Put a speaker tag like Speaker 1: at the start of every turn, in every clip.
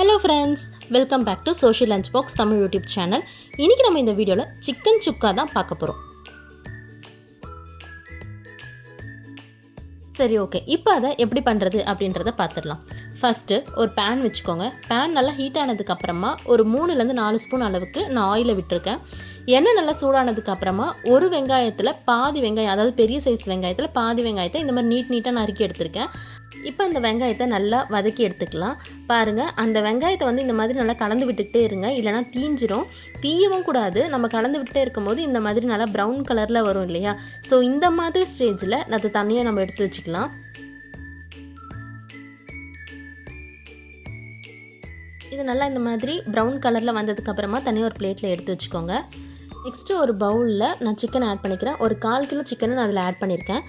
Speaker 1: Hello friends, welcome back to social lunch box Tamil YouTube channel. இன்றைக்கி நம்ம இந்த வீடியோவில் சிக்கன் சுக்கா தான் பார்க்க போகிறோம். சரி, ஓகே. இப்போ அதை எப்படி பண்ணுறது அப்படின்றத பார்த்துடலாம். ஃபஸ்ட்டு ஒரு பேன் வச்சுக்கோங்க. பேன் நல்லா ஹீட் ஆனதுக்கப்புறமா ஒரு 3லேருந்து 4 ஸ்பூன் அளவுக்கு நான் ஆயிலை விட்டுருக்கேன். எண்ணெய் நல்லா சூடானதுக்கப்புறமா ஒரு வெங்காயத்தில் பாதி வெங்காயம், அதாவது பெரிய சைஸ் வெங்காயத்தில் பாதி வெங்காயத்தை இந்த மாதிரி நீட்டாக நறுக்கி எடுத்திருக்கேன். இப்போ அந்த வெங்காயத்தை நல்லா வதக்கி எடுத்துக்கலாம். பாருங்கள், அந்த வெங்காயத்தை இந்த மாதிரி நல்லா கலந்து விட்டுக்கிட்டே இருங்க, இல்லைனா தீஞ்சிரும். தீயவும் கூடாது. நம்ம கலந்து விட்டுட்டே இருக்கும்போது இந்த மாதிரி நல்லா ப்ரௌன் கலரில் வரும் இல்லையா? ஸோ இந்த மாதிரி ஸ்டேஜில் அது தனியாக நம்ம எடுத்து வச்சுக்கலாம். இது நல்லா இந்த மாதிரி ப்ரௌன் கலரில் வந்ததுக்கப்புறமா தனியாக ஒரு பிளேட்டில் எடுத்து வச்சுக்கோங்க. நெக்ஸ்ட்டு ஒரு பவுலில் நான் சிக்கன் ஆட் பண்ணிக்கிறேன். ஒரு 1/4 கிலோ சிக்கனை நான் அதில் ஆட் பண்ணியிருக்கேன்.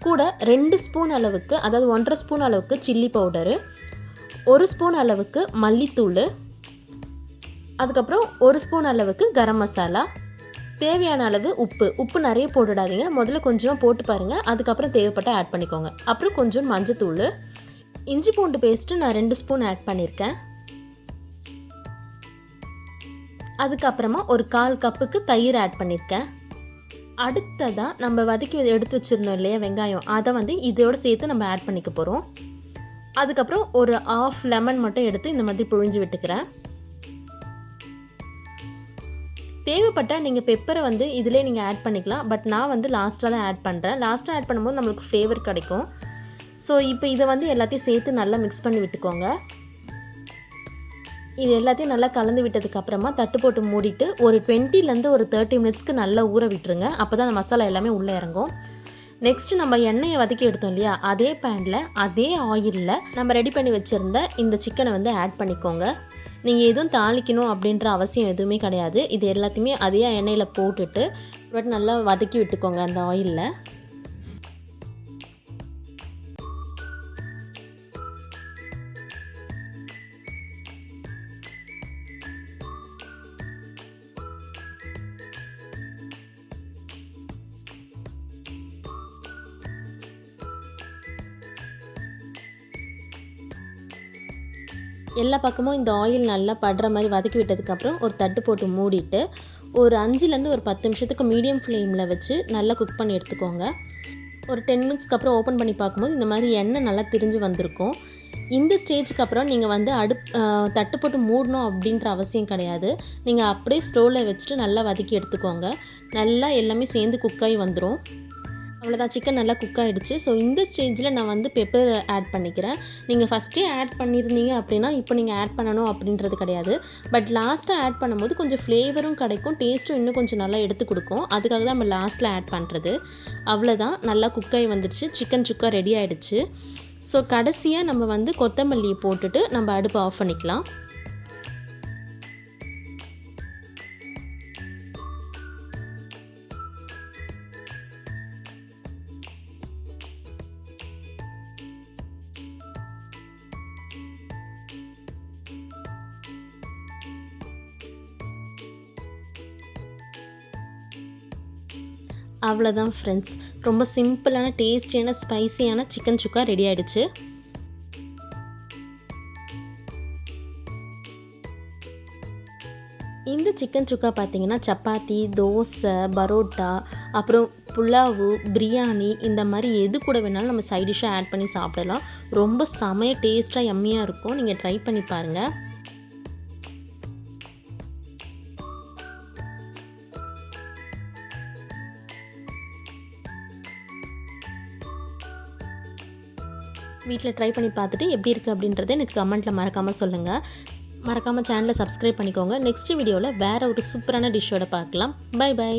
Speaker 1: கூட 2 ஸ்பூன் அளவுக்கு, அதாவது 1.5 ஸ்பூன் அளவுக்கு சில்லி பவுடரு, 1 ஸ்பூன் அளவுக்கு மல்லித்தூள், அதுக்கப்புறம் 1 ஸ்பூன் அளவுக்கு கரம் மசாலா, தேவையான அளவு உப்பு நிறைய போட்டுடாதீங்க, முதல்ல கொஞ்சமாக போட்டு பாருங்கள், அதுக்கப்புறம் தேவைப்பட்ட ஆட் பண்ணிக்கோங்க. அப்புறம் கொஞ்சம் மஞ்சத்தூள், இஞ்சி பூண்டு பேஸ்ட்டு நான் 2 ஸ்பூன் ஆட் பண்ணியிருக்கேன். அதுக்கப்புறமா ஒரு 1/4 கப்புக்கு தயிர் ஆட் பண்ணியிருக்கேன். அடுத்ததாக நம்ம வதக்கி எடுத்து வச்சுருந்தோம் இல்லையா வெங்காயம், அதை இதோடு சேர்த்து நம்ம ஆட் பண்ணிக்க போகிறோம். அதுக்கப்புறம் ஒரு 1/2 லெமன் மட்டும் எடுத்து இந்த மாதிரி புழிஞ்சு விட்டுக்கிறேன். தேவைப்பட்டால் நீங்கள் பெப்பரை இதிலே நீங்கள் ஆட் பண்ணிக்கலாம். பட் நான் லாஸ்ட்டாக தான் ஆட் பண்ணுறேன். லாஸ்ட்டாக ஆட் பண்ணும்போது நம்மளுக்கு ஃப்ளேவர் கிடைக்கும். ஸோ இப்போ இதை எல்லாத்தையும் சேர்த்து நல்லா மிக்ஸ் பண்ணி விட்டுக்கோங்க. இது எல்லாத்தையும் நல்லா கலந்து விட்டதுக்கப்புறமா தட்டு போட்டு மூடிட்டு ஒரு 20லேருந்து ஒரு 30 மினிட்ஸ்க்கு நல்லா ஊற விட்டுருங்க. அப்போ தான் அந்த மசாலா எல்லாமே உள்ளே இறங்கும். நெக்ஸ்ட்டு நம்ம எண்ணெயை வதக்கி எடுத்தோம் இல்லையா, அதே பேனில் அதே ஆயிலில் நம்ம ரெடி பண்ணி வச்சுருந்த இந்த சிக்கனை ஆட் பண்ணிக்கோங்க. நீங்கள் எதுவும் தாளிக்கணும் அப்படின்ற அவசியம் எதுவுமே கிடையாது. இது எல்லாத்தையுமே அதே எண்ணெயில் போட்டுட்டு நல்லா வதக்கி விட்டுக்கோங்க அந்த ஆயிலில். எல்லா பக்கமும் இந்த ஆயில் நல்லா படுற மாதிரி வதக்கி விட்டதுக்கப்புறம் ஒரு தட்டு போட்டு மூடிட்டு ஒரு 5லேருந்து ஒரு 10 நிமிஷத்துக்கு மீடியம் ஃப்ளேமில் வச்சு நல்லா குக் பண்ணி எடுத்துக்கோங்க. ஒரு 10 மினிட்ஸ்க்கு அப்புறம் ஓப்பன் பண்ணி பார்க்கும்போது இந்த மாதிரி எண்ணெய் நல்லா திரிஞ்சு வந்திருக்கும். இந்த ஸ்டேஜுக்கு அப்புறம் நீங்கள் தட்டு போட்டு மூடணும் அப்படின்ற அவசியம் கிடையாது. நீங்கள் அப்படியே ஸ்லோவில் வச்சுட்டு நல்லா வதக்கி எடுத்துக்கோங்க. நல்லா எல்லாமே சேர்ந்து குக்காகி வந்துடும். அவ்வளோதான், சிக்கன் நல்லா குக் ஆகிடுச்சு. ஸோ இந்த ஸ்டேஜில் நான் பெப்பர் ஆட் பண்ணிக்கிறேன். நீங்கள் ஃபஸ்ட்டே ஆட் பண்ணியிருந்தீங்க அப்படின்னா இப்போ நீங்கள் ஆட் பண்ணணும் அப்படின்றது கிடையாது. பட் லாஸ்ட்டாக ஆட் பண்ணும்போது கொஞ்சம் ஃப்ளேவரும் கிடைக்கும், டேஸ்ட்டும் இன்னும் கொஞ்சம் நல்லா எடுத்து கொடுக்கும். அதுக்காக தான் நம்ம லாஸ்ட்டில் ஆட் பண்ணுறது. அவ்வளோதான், நல்லா குக்காகி வந்துடுச்சு. சிக்கன் சுக்கா ரெடி ஆகிடுச்சு. ஸோ கடைசியாக நம்ம கொத்தமல்லியை போட்டுட்டு நம்ம அடுப்பை ஆஃப் பண்ணிக்கலாம். அவ்வளோதான் ஃப்ரெண்ட்ஸ், ரொம்ப சிம்பிளான டேஸ்டியான ஸ்பைசியான சிக்கன் சுக்கா ரெடி ஆகிடுச்சு. இந்த சிக்கன் சுக்கா பார்த்திங்கன்னா சப்பாத்தி, தோசை, பரோட்டா, அப்புறம் புலாவு, பிரியாணி இந்த மாதிரி எது கூட வேணாலும் நம்ம சைட் டிஷ்ஷாக ஆட் பண்ணி சாப்பிடலாம். ரொம்ப செமைய டேஸ்ட்டாக யம்மியாக இருக்கும். நீங்கள் ட்ரை பண்ணி பாருங்கள். வீட்டில் ட்ரை பண்ணி பார்த்துட்டு எப்படி இருக்குது அப்படின்றத எனக்கு கமெண்ட்டில் மறக்காமல் சொல்லுங்கள். மறக்காமல் சேனலை சப்ஸ்கிரைப் பண்ணிக்கோங்க. நெக்ஸ்ட் வீடியோவில் வேறு ஒரு சூப்பரான டிஷ்ஷோட பார்க்கலாம். Bye by.